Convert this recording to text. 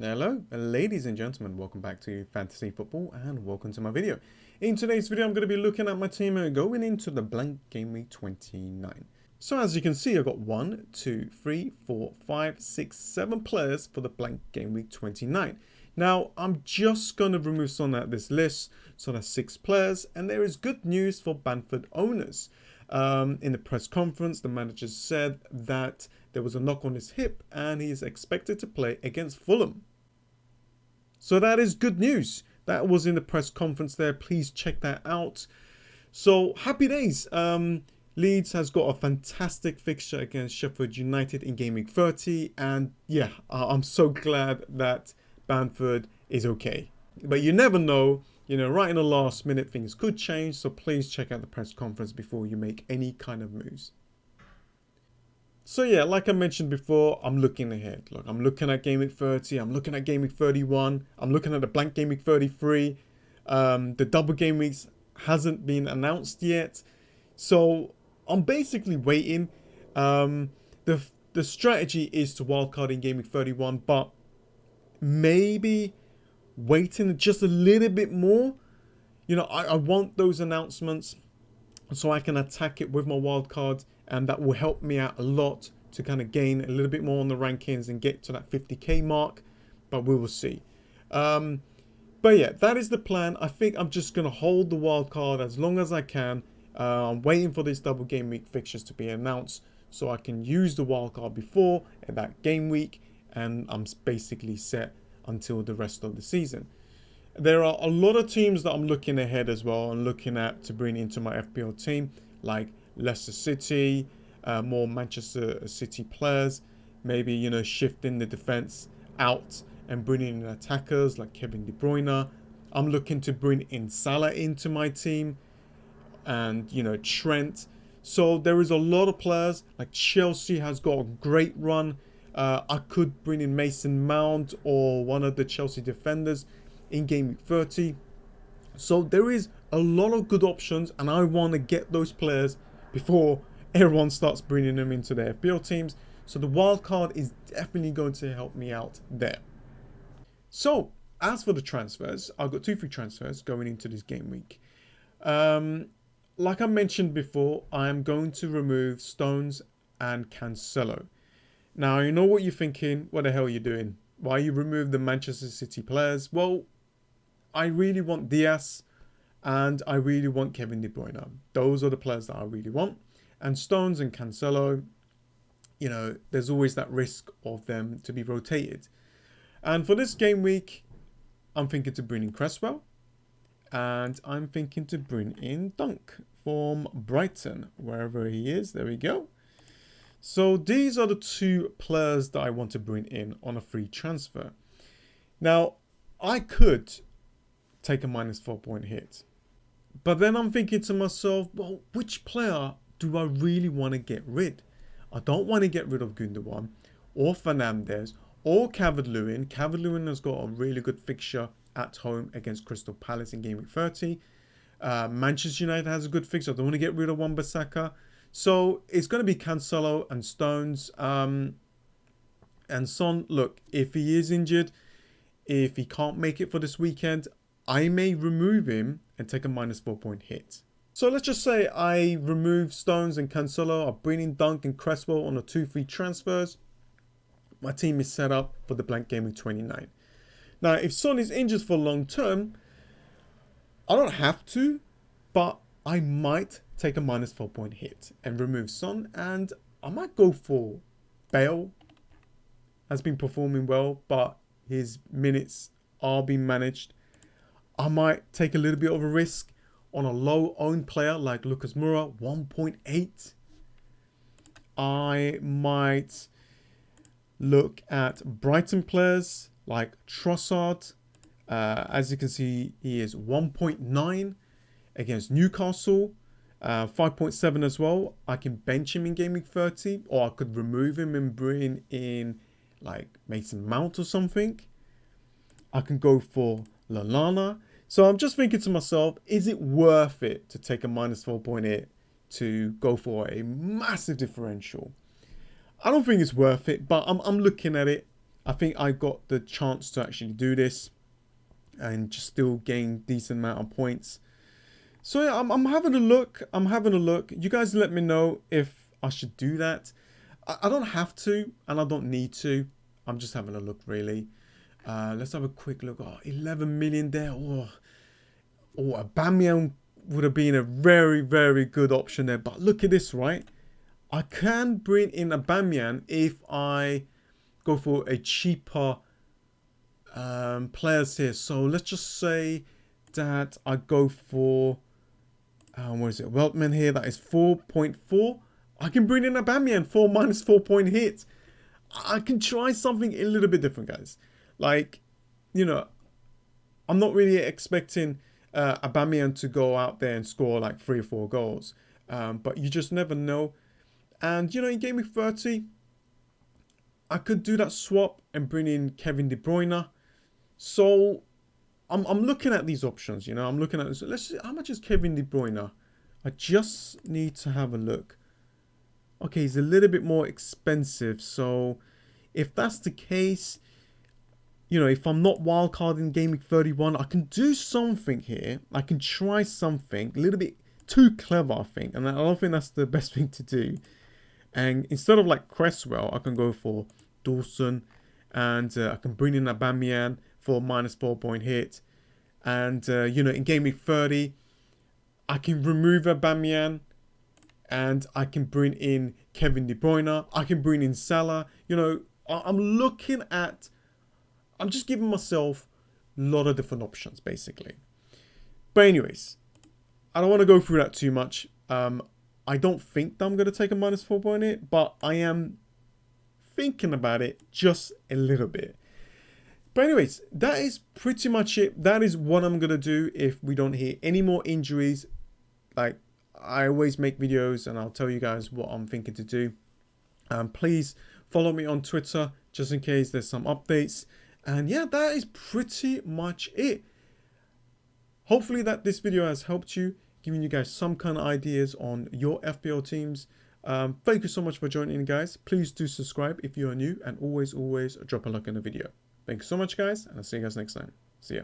Hello, ladies and gentlemen, welcome back to Fantasy Football and welcome to my video. In today's video, I'm going to be looking at my team going into the blank game week 29. So as you can see, I've got 1, 2, 3, 4, 5, 6, 7 players for the blank game week 29. Now, I'm just going to remove some at this list, so that's 6 players, and there is good news for Bamford owners. In the press conference, the manager said that there was a knock on his hip and he is expected to play against Fulham. So that is good news. That was in the press conference there. Please check that out. So happy days. Leeds has got a fantastic fixture against Sheffield United in Game Week 30. And yeah, I'm so glad that Bamford is okay. But you never know. You know, right in the last minute, things could change. So please check out the press conference before you make any kind of moves. So yeah, like I mentioned before, I'm looking ahead. Look, I'm looking at Game Week 30. I'm looking at Game Week 31. I'm looking at the blank Game Week 33. The double Game Weeks hasn't been announced yet. So I'm basically waiting. The strategy is to wildcard in Game Week 31, but maybe waiting just a little bit more. You know, I want those announcements so I can attack it with my wildcard, and that will help me out a lot to kind of gain a little bit more on the rankings and get to that 50k mark, but we will see. But yeah, that is the plan. I think I'm just going to hold the wildcard as long as I can. I'm waiting for this double game week fixtures to be announced so I can use the wildcard before that game week, and I'm basically set until the rest of the season. There are a lot of teams that I'm looking ahead as well and looking at to bring into my FPL team, like Leicester City, more Manchester City players, maybe, you know, shifting the defense out and bringing in attackers like Kevin De Bruyne. I'm looking to bring in Salah into my team and, you know, Trent. So there is a lot of players. Like Chelsea has got a great run. I could bring in Mason Mount or one of the Chelsea defenders in Game Week 30. So there is a lot of good options, and I want to get those players before everyone starts bringing them into their FPL teams. So the wildcard is definitely going to help me out there. So as for the transfers, I've got 2 free transfers going into this game week. Like I mentioned before, I am going to remove Stones and Cancelo. Now, you know what you're thinking. What the hell are you doing? Why you remove the Manchester City players? Well, I really want Diaz and I really want Kevin De Bruyne. Those are the players that I really want. And Stones and Cancelo, you know, there's always that risk of them to be rotated. And for this game week, I'm thinking to bring in Cresswell. And I'm thinking to bring in Dunk from Brighton, wherever he is. There we go. So these are the 2 players that I want to bring in on a free transfer. Now, I could take a -4 point hit. But then I'm thinking to myself, well, which player do I really want to get rid? I don't want to get rid of Gundogan or Fernandes or Calvert-Lewin. Calvert-Lewin has got a really good fixture at home against Crystal Palace in Game Week 30. Manchester United has a good fixture. I don't want to get rid of Wan-Bissaka. So it's going to be Cancelo and Stones. And Son, look, if he is injured, if he can't make it for this weekend, I may remove him and take a -4 point hit. So let's just say I remove Stones and Cancelo. I bring in Dunk and Cresswell on the 2 free transfers. My team is set up for the blank game week 29. Now, if Son is injured for long term, I don't have to, but I might take a -4 point hit and remove Son, and I might go for Bale. Has been performing well, but his minutes are being managed. I might take a little bit of a risk on a low-owned player like Lucas Moura, 1.8. I might look at Brighton players like Trossard. As you can see, he is 1.9 against Newcastle. 5.7 as well. I can bench him in Game Week 30, or I could remove him and bring in like Mason Mount or something. I can go for Lallana. So I'm just thinking to myself, is it worth it to take a -4 point hit to go for a massive differential? I don't think it's worth it, but I'm looking at it. I think I got the chance to actually do this and just still gain decent amount of points. So yeah, I'm having a look. I'm having a look. You guys let me know if I should do that. I don't have to, and I don't need to. I'm just having a look, really. Let's have a quick look. Oh, 11 million there. Oh, Aubameyang would have been a very, very good option there. But look at this, right? I can bring in Aubameyang if I go for a cheaper players here. So let's just say that I go for what is it? Weltman here. That is 4.4. I can bring in Aubameyang for -4 point hit. I can try something a little bit different, guys. Like, you know, I'm not really expecting Aubameyang to go out there and score like 3 or 4 goals. But you just never know. And, you know, in Gameweek 30, I could do that swap and bring in Kevin De Bruyne. So I'm looking at these options, you know. I'm looking at this. Let's see, how much is Kevin De Bruyne? I just need to have a look. Okay, he's a little bit more expensive. So if that's the case, you know, if I'm not wildcarding Gameweek 31, I can do something here. I can try something a little bit too clever, I think. And I don't think that's the best thing to do. And instead of like Cresswell, I can go for Dawson. And I can bring in Aubameyang for -4 point hit. And, you know, in Gameweek 30, I can remove Aubameyang. And I can bring in Kevin De Bruyne. I can bring in Salah. You know, I'm just giving myself a lot of different options, basically. But anyways, I don't want to go through that too much. I don't think that I'm going to take a -4 point hit, but I am thinking about it just a little bit. But anyways, that is pretty much it. That is what I'm going to do if we don't hear any more injuries. Like, I always make videos and I'll tell you guys what I'm thinking to do. Please follow me on Twitter just in case there's some updates. And yeah, that is pretty much it. Hopefully that this video has helped you, giving you guys some kind of ideas on your FPL teams. Thank you so much for joining in, guys. Please do subscribe if you are new, and always drop a like in the video. Thank you so much, guys, and I'll see you guys next time. See ya.